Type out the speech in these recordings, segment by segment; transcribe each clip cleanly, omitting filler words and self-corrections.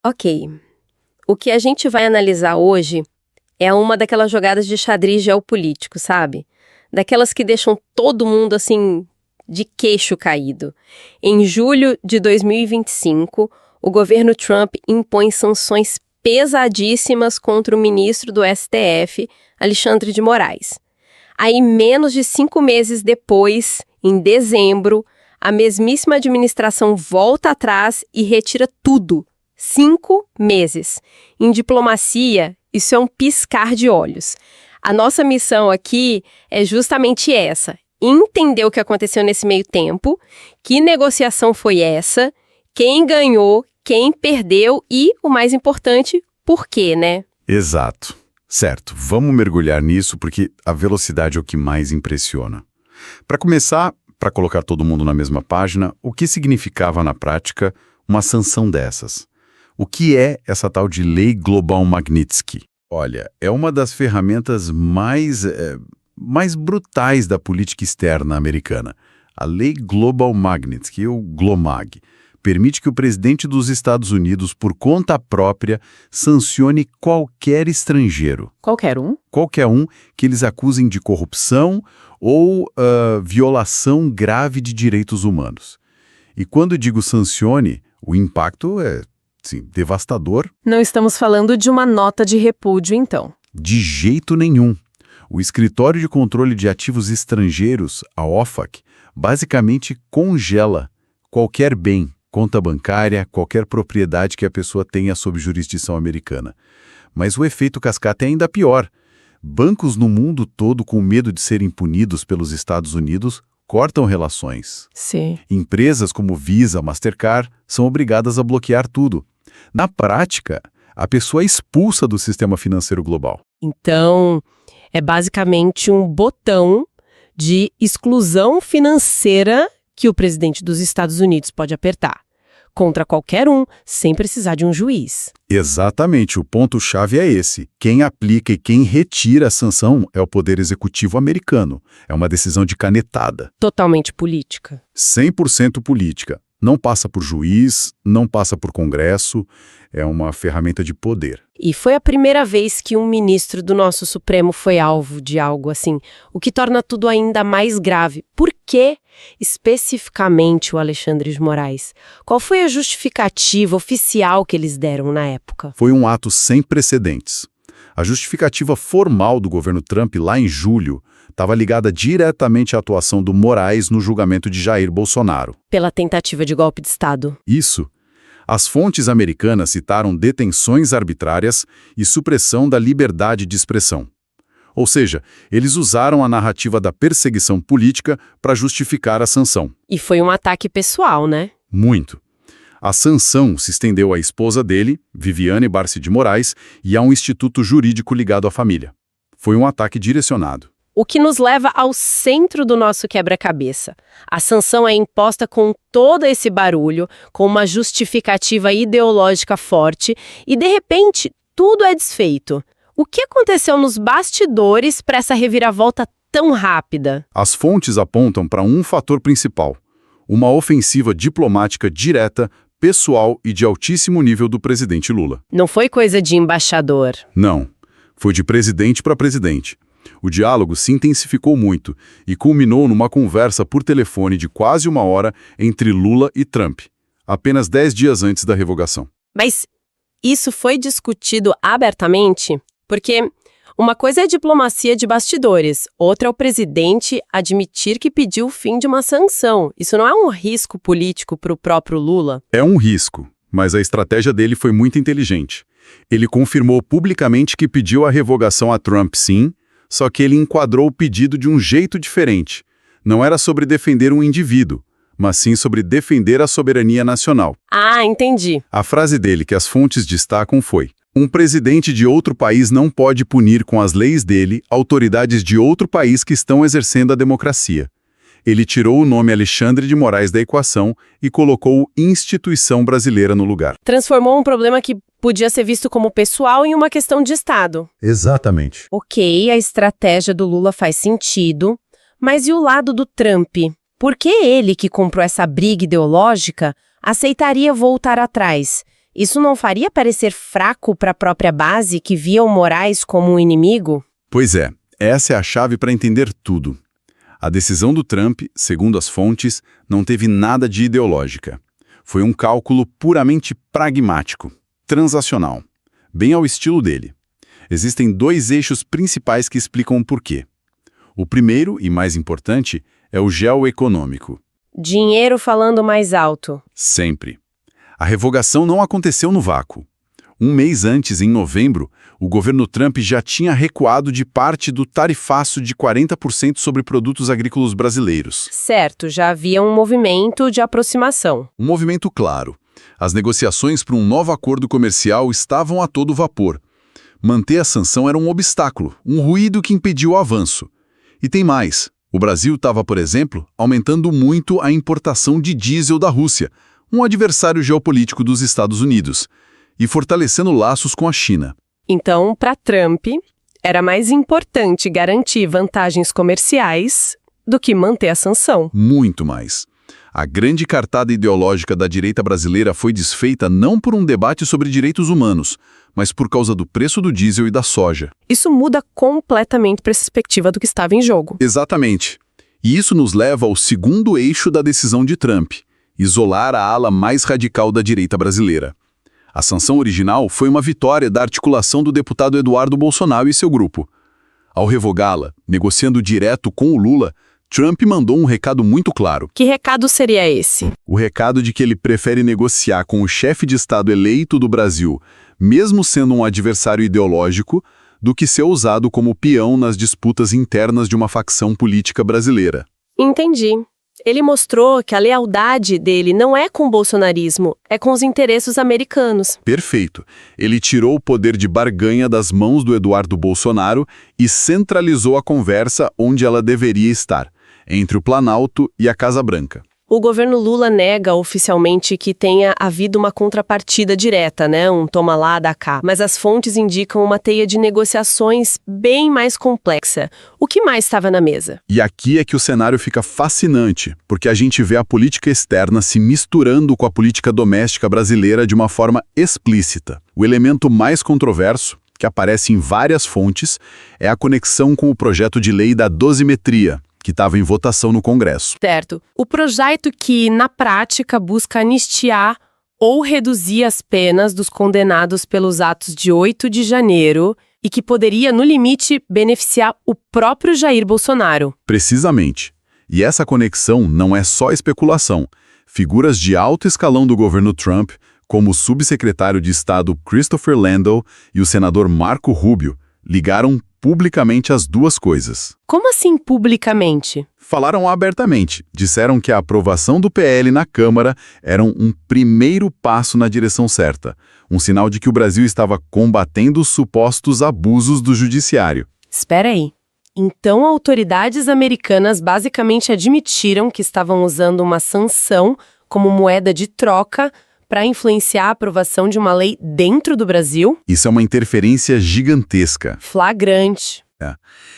Ok. O que a gente vai analisar hoje é uma daquelas jogadas de xadrez geopolítico, sabe? Daquelas que deixam todo mundo, assim, de queixo caído. Em julho de 2025, o governo Trump impõe sanções pesadíssimas contra o ministro do STF, Alexandre de Moraes. Aí, menos de 5 meses depois, em dezembro, a mesmíssima administração volta atrás e retira tudo. 5 meses. Em diplomacia, isso é um piscar de olhos. A nossa missão aqui é justamente essa: entender o que aconteceu nesse meio tempo, que negociação foi essa, quem ganhou, quem perdeu e, o mais importante, por quê, né? Exato. Certo, vamos mergulhar nisso porque a velocidade é o que mais impressiona. Para começar, para colocar todo mundo na mesma página, o que significava na prática uma sanção dessas? O que é essa tal de Lei Global Magnitsky? Olha, é uma das ferramentas mais brutais da política externa americana. A Lei Global Magnitsky, ou GLOMAG, permite que o presidente dos Estados Unidos, por conta própria, sancione qualquer estrangeiro. Qualquer um? Qualquer um que eles acusem de corrupção ou violação grave de direitos humanos. E quando digo sancione, o impacto é, sim, devastador. Não estamos falando de uma nota de repúdio, então. De jeito nenhum. O Escritório de Controle de Ativos Estrangeiros, a OFAC, basicamente congela qualquer bem, conta bancária, qualquer propriedade que a pessoa tenha sob jurisdição americana. Mas o efeito cascata é ainda pior. Bancos no mundo todo, com medo de serem punidos pelos Estados Unidos, cortam relações. Sim. Empresas como Visa, Mastercard são obrigadas a bloquear tudo. Na prática, a pessoa é expulsa do sistema financeiro global. Então, é basicamente um botão de exclusão financeira que o presidente dos Estados Unidos pode apertar contra qualquer um, sem precisar de um juiz. Exatamente, o ponto-chave é esse. Quem aplica e quem retira a sanção é o Poder Executivo americano. É uma decisão de canetada. Totalmente política. 100% política. Não passa por juiz, não passa por Congresso, é uma ferramenta de poder. E foi a primeira vez que um ministro do nosso Supremo foi alvo de algo assim, o que torna tudo ainda mais grave. Por que, especificamente, o Alexandre de Moraes? Qual foi a justificativa oficial que eles deram na época? Foi um ato sem precedentes. A justificativa formal do governo Trump lá em julho estava ligada diretamente à atuação do Moraes no julgamento de Jair Bolsonaro. Pela tentativa de golpe de Estado. Isso. As fontes americanas citaram detenções arbitrárias e supressão da liberdade de expressão. Ou seja, eles usaram a narrativa da perseguição política para justificar a sanção. E foi um ataque pessoal, né? Muito. A sanção se estendeu à esposa dele, Viviane Barsi de Moraes, e a um instituto jurídico ligado à família. Foi um ataque direcionado. O que nos leva ao centro do nosso quebra-cabeça. A sanção é imposta com todo esse barulho, com uma justificativa ideológica forte, e de repente tudo é desfeito. O que aconteceu nos bastidores para essa reviravolta tão rápida? As fontes apontam para um fator principal: uma ofensiva diplomática direta, pessoal e de altíssimo nível do presidente Lula. Não foi coisa de embaixador. Não. Foi de presidente para presidente. O diálogo se intensificou muito e culminou numa conversa por telefone de quase 1 hora entre Lula e Trump, apenas 10 dias antes da revogação. Mas isso foi discutido abertamente? Porque uma coisa é a diplomacia de bastidores, outra é o presidente admitir que pediu o fim de uma sanção. Isso não é um risco político para o próprio Lula? É um risco, mas a estratégia dele foi muito inteligente. Ele confirmou publicamente que pediu a revogação a Trump, sim, só que ele enquadrou o pedido de um jeito diferente. Não era sobre defender um indivíduo, mas sim sobre defender a soberania nacional. Ah, entendi. A frase dele que as fontes destacam foi: um presidente de outro país não pode punir com as leis dele autoridades de outro país que estão exercendo a democracia. Ele tirou o nome Alexandre de Moraes da equação e colocou instituição brasileira no lugar. Transformou um problema que podia ser visto como pessoal em uma questão de Estado. Exatamente. Ok, a estratégia do Lula faz sentido, mas e o lado do Trump? Por que ele, que comprou essa briga ideológica, aceitaria voltar atrás? Isso não faria parecer fraco para a própria base que via o Moraes como um inimigo? Pois é, essa é a chave para entender tudo. A decisão do Trump, segundo as fontes, não teve nada de ideológica. Foi um cálculo puramente pragmático, transacional, bem ao estilo dele. Existem dois eixos principais que explicam o porquê. O primeiro, e mais importante, é o geoeconômico. Dinheiro falando mais alto. Sempre. A revogação não aconteceu no vácuo. Um mês antes, em novembro, o governo Trump já tinha recuado de parte do tarifaço de 40% sobre produtos agrícolas brasileiros. Certo, já havia um movimento de aproximação. Um movimento claro. As negociações para um novo acordo comercial estavam a todo vapor. Manter a sanção era um obstáculo, um ruído que impediu o avanço. E tem mais. O Brasil estava, por exemplo, aumentando muito a importação de diesel da Rússia, um adversário geopolítico dos Estados Unidos, e fortalecendo laços com a China. Então, para Trump, era mais importante garantir vantagens comerciais do que manter a sanção. Muito mais. A grande cartada ideológica da direita brasileira foi desfeita não por um debate sobre direitos humanos, mas por causa do preço do diesel e da soja. Isso muda completamente a perspectiva do que estava em jogo. Exatamente. E isso nos leva ao segundo eixo da decisão de Trump: isolar a ala mais radical da direita brasileira. A sanção original foi uma vitória da articulação do deputado Eduardo Bolsonaro e seu grupo. Ao revogá-la, negociando direto com o Lula, Trump mandou um recado muito claro. Que recado seria esse? O recado de que ele prefere negociar com o chefe de Estado eleito do Brasil, mesmo sendo um adversário ideológico, do que ser usado como peão nas disputas internas de uma facção política brasileira. Entendi. Ele mostrou que a lealdade dele não é com o bolsonarismo, é com os interesses americanos. Perfeito. Ele tirou o poder de barganha das mãos do Eduardo Bolsonaro e centralizou a conversa onde ela deveria estar, entre o Planalto e a Casa Branca. O governo Lula nega oficialmente que tenha havido uma contrapartida direta, um toma lá, dá cá. Mas as fontes indicam uma teia de negociações bem mais complexa. O que mais estava na mesa? E aqui é que o cenário fica fascinante, porque a gente vê a política externa se misturando com a política doméstica brasileira de uma forma explícita. O elemento mais controverso, que aparece em várias fontes, é a conexão com o projeto de lei da dosimetria, que estava em votação no Congresso. Certo. O projeto que, na prática, busca anistiar ou reduzir as penas dos condenados pelos atos de 8 de janeiro e que poderia, no limite, beneficiar o próprio Jair Bolsonaro. Precisamente. E essa conexão não é só especulação. Figuras de alto escalão do governo Trump, como o subsecretário de Estado Christopher Landau e o senador Marco Rubio, ligaram publicamente as duas coisas. Como assim publicamente? Falaram abertamente. Disseram que a aprovação do PL na Câmara era um primeiro passo na direção certa. Um sinal de que o Brasil estava combatendo os supostos abusos do judiciário. Espera aí. Então, autoridades americanas basicamente admitiram que estavam usando uma sanção como moeda de troca para influenciar a aprovação de uma lei dentro do Brasil? Isso é uma interferência gigantesca. Flagrante.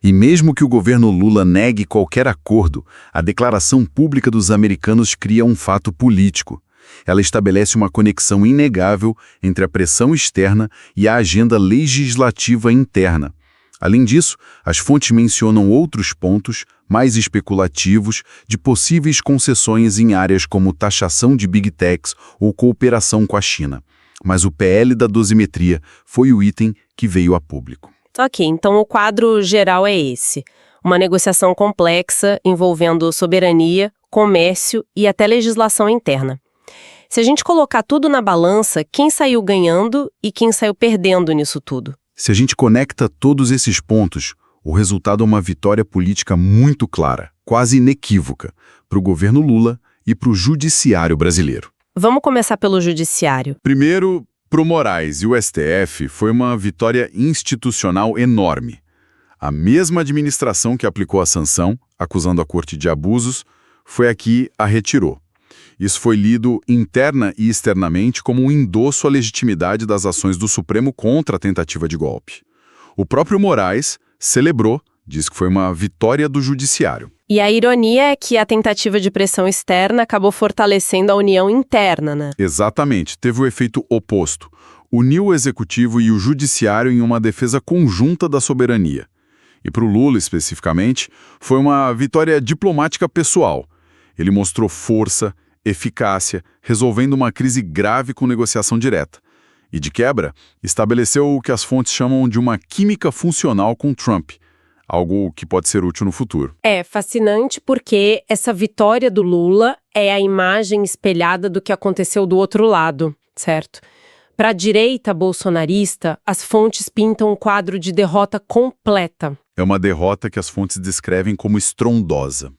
E mesmo que o governo Lula negue qualquer acordo, a declaração pública dos americanos cria um fato político. Ela estabelece uma conexão inegável entre a pressão externa e a agenda legislativa interna. Além disso, as fontes mencionam outros pontos, mais especulativos, de possíveis concessões em áreas como taxação de big techs ou cooperação com a China. Mas o PL da dosimetria foi o item que veio a público. Ok, então o quadro geral é esse. Uma negociação complexa envolvendo soberania, comércio e até legislação interna. Se a gente colocar tudo na balança, quem saiu ganhando e quem saiu perdendo nisso tudo? Se a gente conecta todos esses pontos, o resultado é uma vitória política muito clara, quase inequívoca, para o governo Lula e para o judiciário brasileiro. Vamos começar pelo judiciário. Primeiro, para o Moraes e o STF, foi uma vitória institucional enorme. A mesma administração que aplicou a sanção, acusando a corte de abusos, foi a que a retirou. Isso foi lido interna e externamente como um endosso à legitimidade das ações do Supremo contra a tentativa de golpe. O próprio Moraes celebrou, diz que foi uma vitória do judiciário. E a ironia é que a tentativa de pressão externa acabou fortalecendo a união interna, né? Exatamente, teve o efeito oposto. Uniu o executivo e o judiciário em uma defesa conjunta da soberania. E para o Lula, especificamente, foi uma vitória diplomática pessoal. Ele mostrou força, eficácia, resolvendo uma crise grave com negociação direta. E, de quebra, estabeleceu o que as fontes chamam de uma química funcional com Trump, algo que pode ser útil no futuro. É fascinante porque essa vitória do Lula é a imagem espelhada do que aconteceu do outro lado, certo? Para a direita bolsonarista, as fontes pintam um quadro de derrota completa. É uma derrota que as fontes descrevem como estrondosa.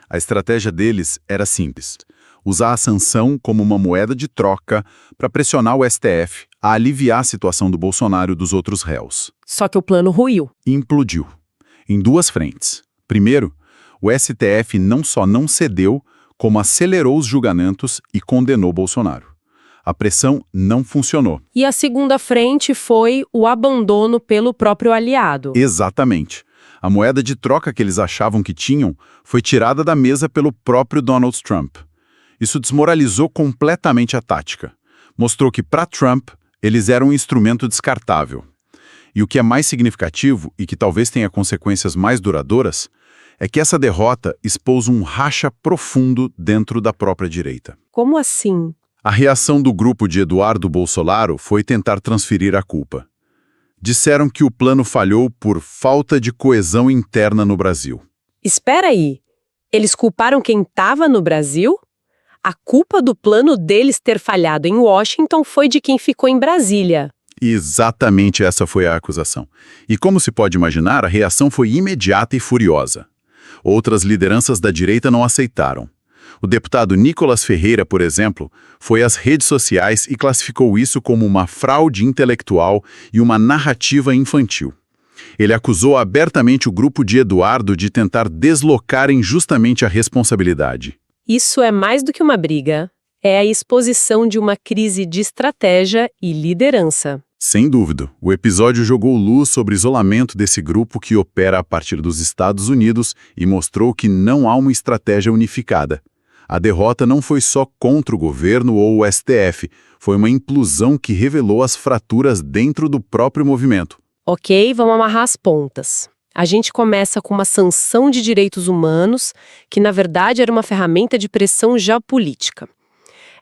A estratégia deles era simples: usar a sanção como uma moeda de troca para pressionar o STF a aliviar a situação do Bolsonaro e dos outros réus. Só que o plano ruiu. Implodiu. Em duas frentes. Primeiro, o STF não só não cedeu, como acelerou os julgamentos e condenou Bolsonaro. A pressão não funcionou. E a segunda frente foi o abandono pelo próprio aliado. Exatamente. A moeda de troca que eles achavam que tinham foi tirada da mesa pelo próprio Donald Trump. Isso desmoralizou completamente a tática. Mostrou que, para Trump, eles eram um instrumento descartável. E o que é mais significativo, e que talvez tenha consequências mais duradouras, é que essa derrota expôs um racha profundo dentro da própria direita. Como assim? A reação do grupo de Eduardo Bolsonaro foi tentar transferir a culpa. Disseram que o plano falhou por falta de coesão interna no Brasil. Espera aí. Eles culparam quem estava no Brasil? A culpa do plano deles ter falhado em Washington foi de quem ficou em Brasília. Exatamente essa foi a acusação. E como se pode imaginar, a reação foi imediata e furiosa. Outras lideranças da direita não aceitaram. O deputado Nicolas Ferreira, por exemplo, foi às redes sociais e classificou isso como uma fraude intelectual e uma narrativa infantil. Ele acusou abertamente o grupo de Eduardo de tentar deslocar injustamente a responsabilidade. Isso é mais do que uma briga. É a exposição de uma crise de estratégia e liderança. Sem dúvida, o episódio jogou luz sobre o isolamento desse grupo que opera a partir dos Estados Unidos e mostrou que não há uma estratégia unificada. A derrota não foi só contra o governo ou o STF, foi uma implosão que revelou as fraturas dentro do próprio movimento. Ok, vamos amarrar as pontas. A gente começa com uma sanção de direitos humanos, que na verdade era uma ferramenta de pressão geopolítica.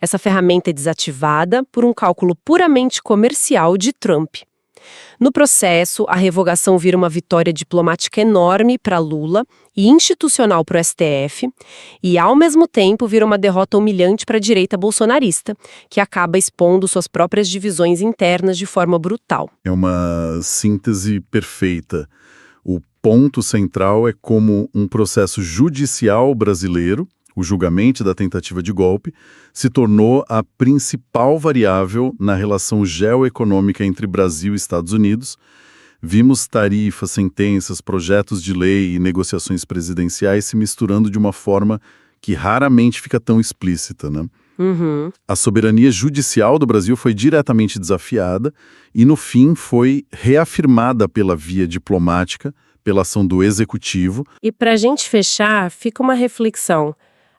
Essa ferramenta é desativada por um cálculo puramente comercial de Trump. No processo, a revogação vira uma vitória diplomática enorme para Lula e institucional para o STF, e ao mesmo tempo vira uma derrota humilhante para a direita bolsonarista, que acaba expondo suas próprias divisões internas de forma brutal. É uma síntese perfeita. O ponto central é como um processo judicial brasileiro, o julgamento da tentativa de golpe, se tornou a principal variável na relação geoeconômica entre Brasil e Estados Unidos. Vimos tarifas, sentenças, projetos de lei e negociações presidenciais se misturando de uma forma que raramente fica tão explícita, né? Uhum. A soberania judicial do Brasil foi diretamente desafiada e, no fim, foi reafirmada pela via diplomática, pela ação do executivo. E para a gente fechar, fica uma reflexão.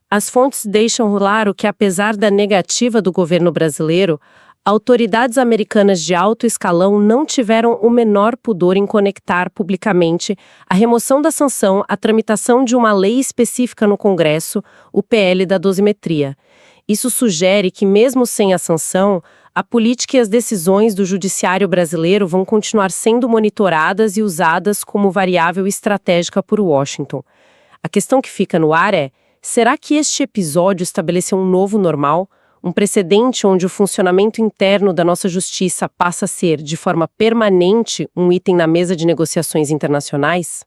As fontes deixam claro que, apesar da negativa do governo brasileiro, autoridades americanas de alto escalão não tiveram o menor pudor em conectar publicamente a remoção da sanção à tramitação de uma lei específica no Congresso, o PL da dosimetria. Isso sugere que, mesmo sem a sanção, a política e as decisões do judiciário brasileiro vão continuar sendo monitoradas e usadas como variável estratégica por Washington. A questão que fica no ar é: será que este episódio estabeleceu um novo normal? Um precedente onde o funcionamento interno da nossa justiça passa a ser, de forma permanente, um item na mesa de negociações internacionais?